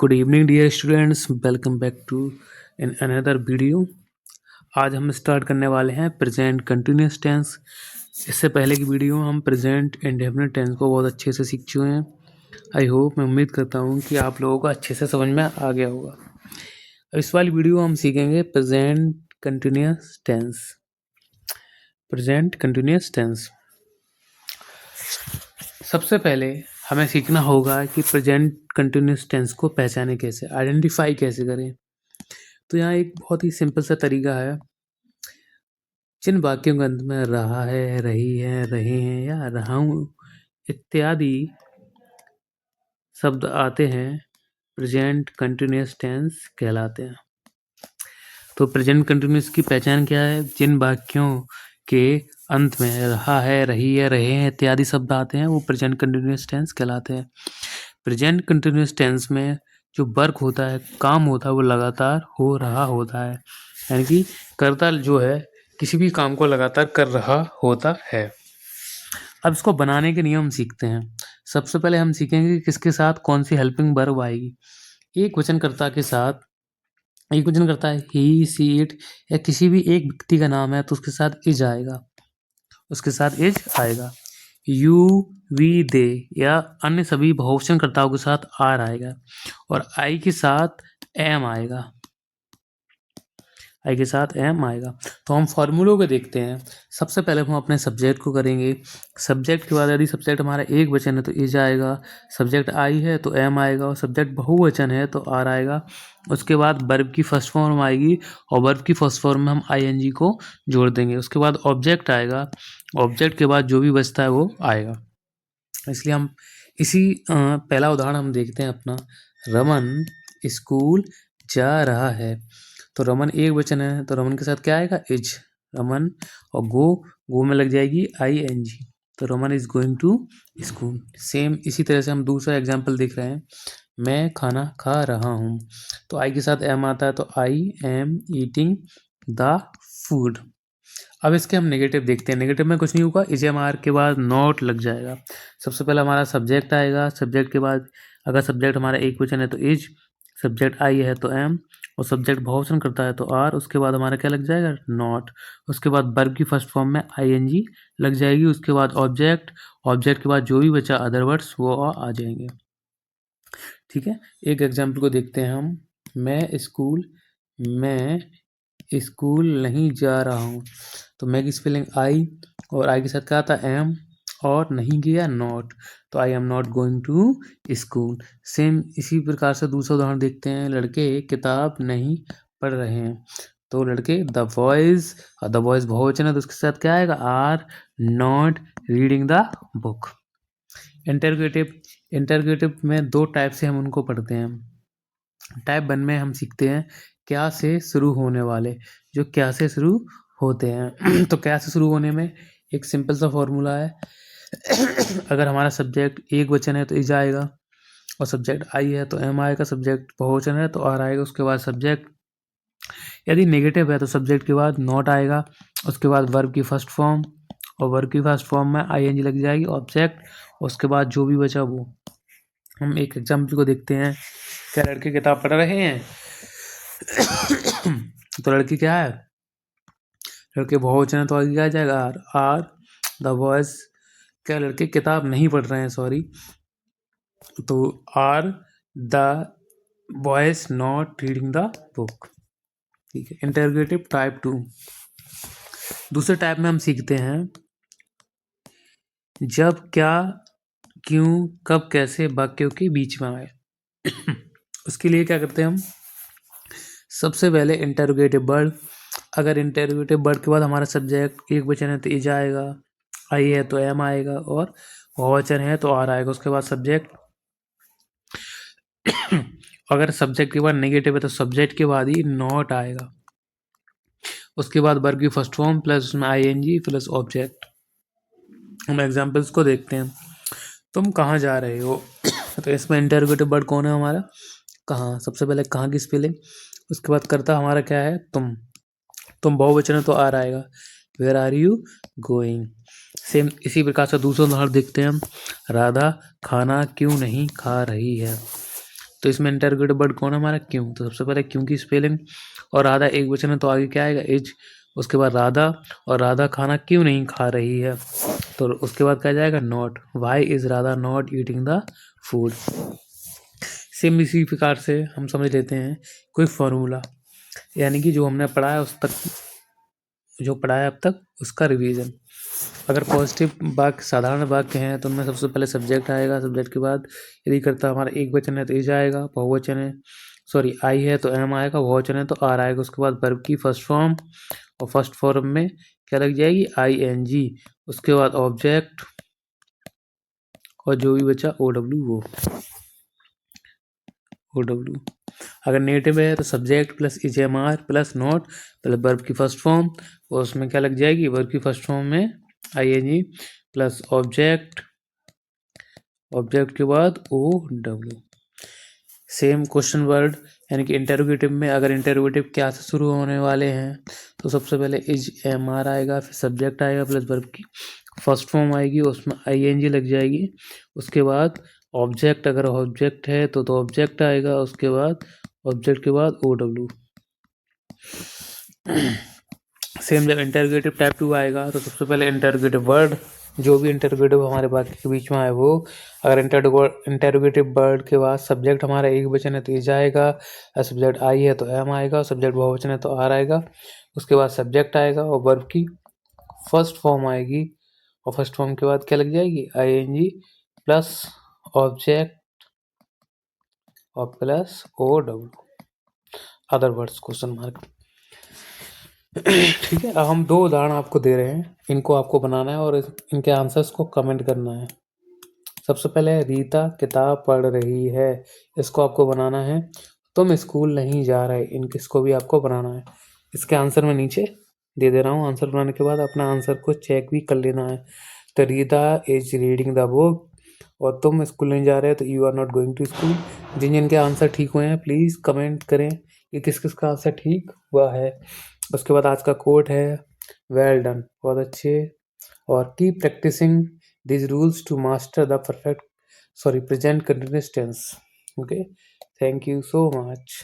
Good evening dear students, welcome back to in another video. आज हम start करने वाले हैं प्रेजेंट कंटिन्यूस टेंस। इससे पहले की वीडियो हम प्रेजेंट इंडेफिनिट टेंस को बहुत अच्छे से सीख चुके हैं। आई होप, मैं उम्मीद करता हूँ कि आप लोगों को अच्छे से समझ में आ गया होगा। इस वाली वीडियो हम सीखेंगे present continuous tense. Present continuous tense सबसे पहले हमें सीखना होगा कि प्रेजेंट कंटिन्यूस टेंस को पहचाने कैसे, आइडेंटिफाई कैसे करें। तो यहाँ एक बहुत ही सिंपल सा तरीका है। जिन वाक्यों के अंत में रहा है, रही है, रहे हैं या रहा हूँ इत्यादि शब्द आते हैं, प्रेजेंट कंटिन्यूस टेंस कहलाते हैं। तो प्रेजेंट कंटिन्यूस की पहचान क्या है? जिन वाक्यों के अंत में रहा है, रही है, रहे हैं इत्यादि शब्द आते हैं वो प्रेजेंट कंटिन्यूस टेंस कहलाते हैं। प्रेजेंट कंटिन्यूस टेंस में जो वर्क होता है, काम होता है, वो लगातार हो रहा होता है, यानी कि कर्ता जो है किसी भी काम को लगातार कर रहा होता है। अब इसको बनाने के नियम सीखते हैं। सबसे पहले हम सीखेंगे कि किसके साथ कौन सी हेल्पिंग वर्ब आएगी। एक वचनकर्ता के साथ, एक वचनकर्ता है ही, सी, इट या किसी भी एक व्यक्ति का नाम है तो उसके साथ इज आएगा, उसके साथ इज आएगा। यू, वी, दे या अन्य सभी बहुवचनकर्ताओं के साथ आर आएगा और आई के साथ एम आएगा, आई के साथ एम आएगा। तो हम फॉर्मूलों को देखते हैं। सबसे पहले हम अपने सब्जेक्ट को करेंगे। सब्जेक्ट के बाद यदि सब्जेक्ट हमारा एक वचन है तो इज आएगा, सब्जेक्ट आई है तो एम आएगा और सब्जेक्ट बहुवचन है तो आर आएगा। उसके बाद वर्ब की फर्स्ट फॉर्म आएगी और वर्ब की फर्स्ट फॉर्म में हम आईएनजी को जोड़ देंगे। उसके बाद ऑब्जेक्ट आएगा, ऑब्जेक्ट के बाद जो भी बचता है वो आएगा। इसलिए हम पहला उदाहरण हम देखते हैं अपना। रमन स्कूल जा रहा है। तो रमन एक वचन है तो रमन के साथ क्या आएगा? इज, रमन। और गो में लग जाएगी आईएनजी, तो Raman is going to school. Same इसी तरह से हम दूसरा एग्जाम्पल देख रहे हैं। मैं खाना खा रहा हूँ, तो आई के साथ एम आता है तो I am eating the food. अब इसके हम नेगेटिव देखते हैं। नेगेटिव में कुछ नहीं होगा, इज एम आर के बाद नॉट लग जाएगा। सबसे पहले हमारा सब्जेक्ट आएगा, सब्जेक्ट के बाद अगर सब्जेक्ट हमारा एक वचन है तो इज, सब्जेक्ट आई है तो एम और सब्जेक्ट बहुवचन करता है तो आर। उसके बाद हमारा क्या लग जाएगा? नॉट। उसके बाद वर्ब की फर्स्ट फॉर्म में आईएनजी लग जाएगी। उसके बाद ऑब्जेक्ट, ऑब्जेक्ट के बाद जो भी बचा अदर वर्ड्स वो आ जाएंगे। ठीक है, एक एग्जाम्पल को देखते हैं हम। मैं स्कूल नहीं जा रहा हूँ, तो मैं की स्पेलिंग आई और आई के साथ क्या आता है? एम और नहीं गया नॉट, तो I am not going to school. Same इसी प्रकार से दूसरा उदाहरण देखते हैं। लड़के किताब नहीं पढ़ रहे हैं, तो लड़के द बॉयज, द बॉयज बहुवचन है तो उसके साथ क्या आएगा? Are not reading the book. Interrogative, interrogative में दो टाइप से हम उनको पढ़ते हैं। टाइप 1 में हम सीखते हैं क्या से शुरू होने वाले, जो क्या से शुरू होते हैं। तो क्या से शुरू होने में एक सिंपल सा फॉर्मूला है। अगर हमारा सब्जेक्ट एक वचन है तो इज आएगा और सब्जेक्ट आई है तो एम आएगा, सब्जेक्ट बहुवचन है तो आर आएगा। उसके बाद सब्जेक्ट यदि नेगेटिव है तो सब्जेक्ट के बाद नॉट आएगा। उसके बाद वर्ब की फर्स्ट फॉर्म और वर्ब की फर्स्ट फॉर्म में आईएनजी लग जाएगी, ऑब्जेक्ट, उसके बाद जो भी बचा वो। हम एक एग्जाम्पल को देखते हैं। क्या लड़के किताब पढ़ रहे हैं? तो लड़की क्या है? लड़के बहुवचन है तो आगे क्या आ जाएगा? Are, are the boys. क्या लड़के किताब नहीं पढ़ रहे हैं? सॉरी, तो are the boys not reading the book. ठीक है, इंटरगेटिव टाइप 2। दूसरे टाइप में हम सीखते हैं जब, क्या, क्यों, कब, कैसे वाक्यों के बीच में आए। उसके लिए क्या करते हैं हम? सबसे पहले इंटरोगेटिव वर्ड। अगर इंटरोगेटिव वर्ड के बाद हमारा सब्जेक्ट एक वचन है तो इज आएगा, आई है तो एम आएगा और बहुवचन है तो आर आएगा। उसके बाद सब्जेक्ट, अगर सब्जेक्ट के बाद नेगेटिव है तो सब्जेक्ट के बाद ही नॉट आएगा। उसके बाद वर्ब की फर्स्ट फॉर्म प्लस उसमें आईएनजी प्लस ऑब्जेक्ट। हम एग्जांपल्स को देखते हैं। तुम कहाँ जा रहे हो? तो इसमें इंटरोगेटिव वर्ड कौन है हमारा? कहाँ। सबसे पहले कहाँ की स्पेलिंग, उसके बाद करता हमारा क्या है? तुम बहुवचन है तो आर आएगा। Where are you going. Same इसी प्रकार से दूसरा उदाहरण देखते हैं हम। राधा खाना क्यों नहीं खा रही है? तो इसमें इंटरोगेटिव वर्ड कौन है हमारा? क्यों। तो सबसे पहले क्यों की स्पेलिंग, और राधा एक वचन है तो आगे क्या आएगा? इज। उसके बाद राधा, और राधा खाना क्यों नहीं खा रही है, तो उसके बाद क्या जाएगा? Not. Why is Radha not eating the food. Same इसी प्रकार से हम समझ लेते हैं कोई फॉर्मूला, यानी कि जो हमने पढ़ा है उस तक, जो पढ़ा है अब तक उसका रिवीजन। अगर पॉजिटिव वाक्य साधारण वाक्य हैं तो उनमें सबसे पहले सब्जेक्ट आएगा, सब्जेक्ट के बाद यदि करता हमारा एक वचन है तो इज आएगा, बहुवचन है सॉरी आई है तो एम आएगा, बहुवचन है तो आर आएगा। उसके बाद वर्ब की फर्स्ट फॉर्म, और फर्स्ट फॉर्म में क्या लग जाएगी? I N G. उसके बाद ऑब्जेक्ट, और जो भी बचा ओ डब्ल्यू, वो ओ डब्ल्यू। अगर नेगेटिव है तो subject plus is am are plus not plus verb की फर्स्ट फॉर्म, और उसमें क्या लग जाएगी? वर्ब की फर्स्ट फॉर्म में I N G plus object, object के बाद O W. Same question word, यानी कि इंटरोगेटिव में अगर इंटरोगेटिव क्या से शुरू होने वाले हैं तो सबसे पहले इज एम आर आएगा, फिर सब्जेक्ट आएगा प्लस वर्ब की फर्स्ट फॉर्म आएगी, उसमें आई एन जी लग जाएगी। उसके बाद ऑब्जेक्ट, अगर ऑब्जेक्ट है तो ऑब्जेक्ट आएगा, उसके बाद ऑब्जेक्ट के बाद ओ डब्ल्यू। सेम जब इंटरोगेटिव टाइप 2 आएगा तो सबसे पहले इंटरोगेटिव वर्ड, जो भी इंटरोगेटिव हमारे बाकी के बीच में आए वो, अगर इंटरोगेटिव वर्ड के बाद सब्जेक्ट हमारा एक वचन है तो इज आएगा, सब्जेक्ट आई है तो एम आएगा, सब्जेक्ट बहुवचन है तो आर आएगा। उसके बाद सब्जेक्ट आएगा और वर्ब की फर्स्ट फॉर्म आएगी, और फर्स्ट फॉर्म के बाद क्या लग जाएगी? I N G plus object और plus O W, other words question mark. ठीक है, अब हम 2 उदाहरण आपको दे रहे हैं, इनको आपको बनाना है और इनके आंसर्स को कमेंट करना है। सबसे पहले रीता किताब पढ़ रही है, इसको आपको बनाना है। तुम स्कूल नहीं जा रहे, इसको भी आपको बनाना है। इसके आंसर मैं नीचे दे दे रहा हूँ। आंसर बनाने के बाद अपना आंसर को चेक भी कर लेना है। तो Rita is reading the book, और तुम स्कूल नहीं जा रहे तो you are not going to school. जिन जिनके आंसर ठीक हुए हैं प्लीज़ कमेंट करें कि किस किस का आंसर ठीक हुआ है। उसके बाद आज का कोट है, वेल डन, बहुत अच्छे, और keep practicing these rules to master the present continuous tense. Okay, thank you so much.